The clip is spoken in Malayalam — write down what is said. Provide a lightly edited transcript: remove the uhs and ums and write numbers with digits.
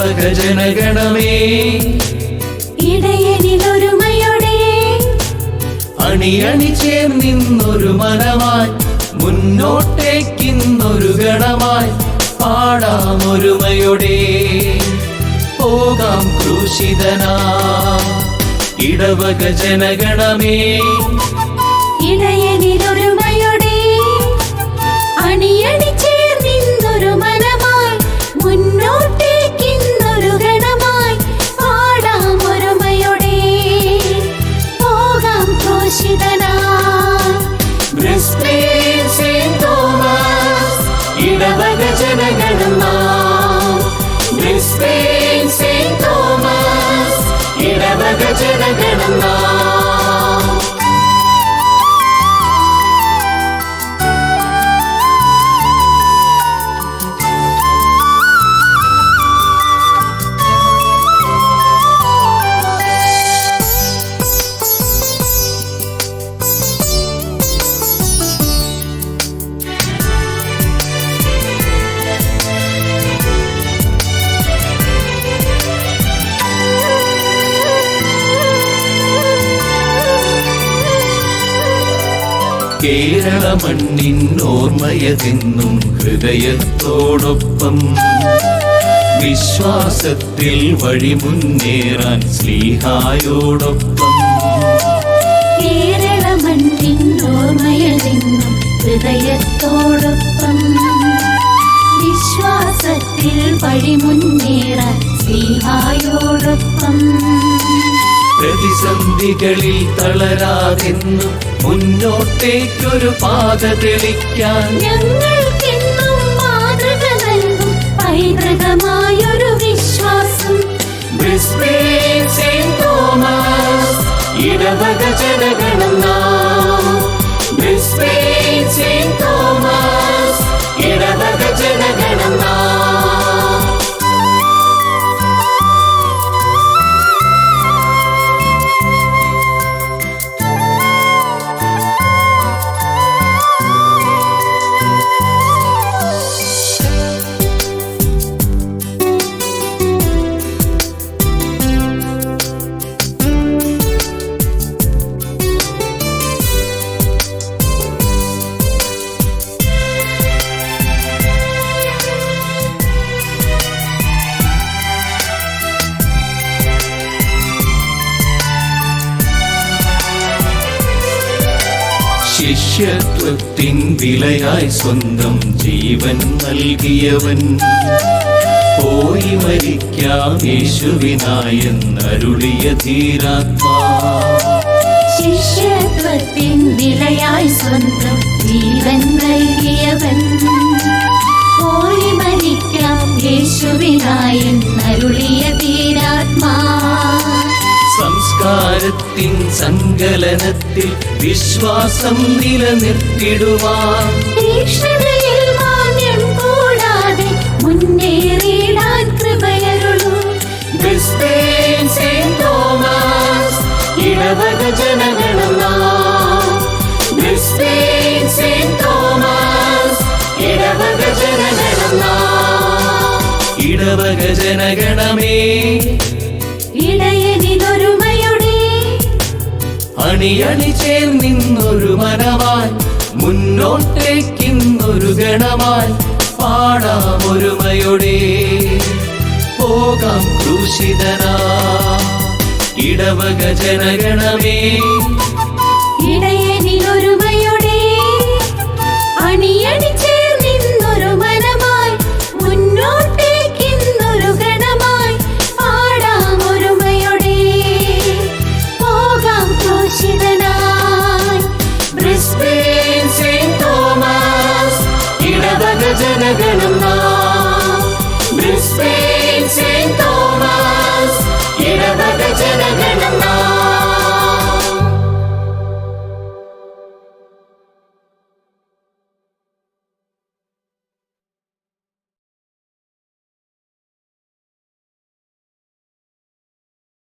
ഇടവക ജനഗണമേ, ഇടയനിലൊരുമയോടെ അണിയണി ചേർന്നിന്നൊരു മനമായി, മുന്നോട്ടേക്കിന്നൊരു ഗണമായി പാടാം ഒരുമയോടെ, പോകാം ക്രൂശിതനാ. ഇടവക ജനഗണമേ, ഇടയനിലൊരുമയോടെ അണിയണി ചേർന്നിന്നൊരു മനമായി, മുന്നോട്ടേക്കിന്നൊരു ഗണമായി പാടാം ഒരുമയോടെ, പോകാം ക്രൂശിതനായി. ബ്രിസ്ബേൻ സെന്റ് തോമസ് ഇടവക ജനഗണം നാം. ബ്രിസ്ബേൻ സെന്റ് തോമസ് ഇടവക ജനഗണം നാം. കേരള മണ്ണിൻ ഓർമ്മയതെന്നും ഹൃദയത്തോടൊപ്പം, വിശ്വാസത്തിൽ വഴി മുന്നേറാൻ സ്ലീഹായോടൊപ്പം. കേരള മണ്ണിൻ ഓർമ്മയതെന്നും ഹൃദയത്തോടൊപ്പം, വിശ്വാസത്തിൽ വഴി മുന്നേറാൻ സ്ലീഹായോടൊപ്പം. പ്രതിസന്ധികളിൽ തളരാതെന്നും മുന്നോട്ടേക്കൊരു പാത തെളിക്കാൻ ഞങ്ങൾക്കെന്നും മാതൃക നൽകും പൈതൃകമായൊരു വിശ്വാസം. ബ്രിസ്ബേൻ സെന്റ് തോമസ് ഇടവക ജനഗണം നാം. ബ്രിസ്ബേൻ സെന്റ് തോമസ് ഇടവക ജനഗണം നാം. ശിഷ്യത്വത്തിൻ വിലയായി സ്വന്തം ജീവൻ നൽകിയവൻ, പോയി മരിക്കാം യേശുവിനായെന്നരുളിയ ധീരാത്മാ. ശിഷ്യത്വത്തിൻ വിലയായി സ്വന്തം ജീവൻ നൽകിയവൻ, പോയി മരിക്കാം യേശുവിനായെന്നരുളിയ ധീരാത്മാ. സംസ്കാരത്തിൻ സങ്കലനത്തിൽ വിശ്വാസം നിലനിർത്തിടുവാൻ, തീക്ഷ്ണതയിൽ മാന്യം കൂടാതെ മുന്നേറിടാൻ കൃപയരുളൂ. ബ്രിസ്ബേൻ സെന്റ് തോമസ് ഇടവക ജനഗണം നാം. ബ്രിസ്ബേൻ സെന്റ് തോമസ് ഇടവക ജനഗണം നാം. ഇടവക ജനഗണമേ, ഇടയനിലൊരുമയോടെ അണിയണി ചേർന്നിന്നൊരു മനമായി, മുന്നോട്ടേക്കിന്നൊരു ഗണമായി പാടാം ഒരുമയോടെ, പോകാം ക്രൂശിതനാ. ഇടവക ജനഗണമേ,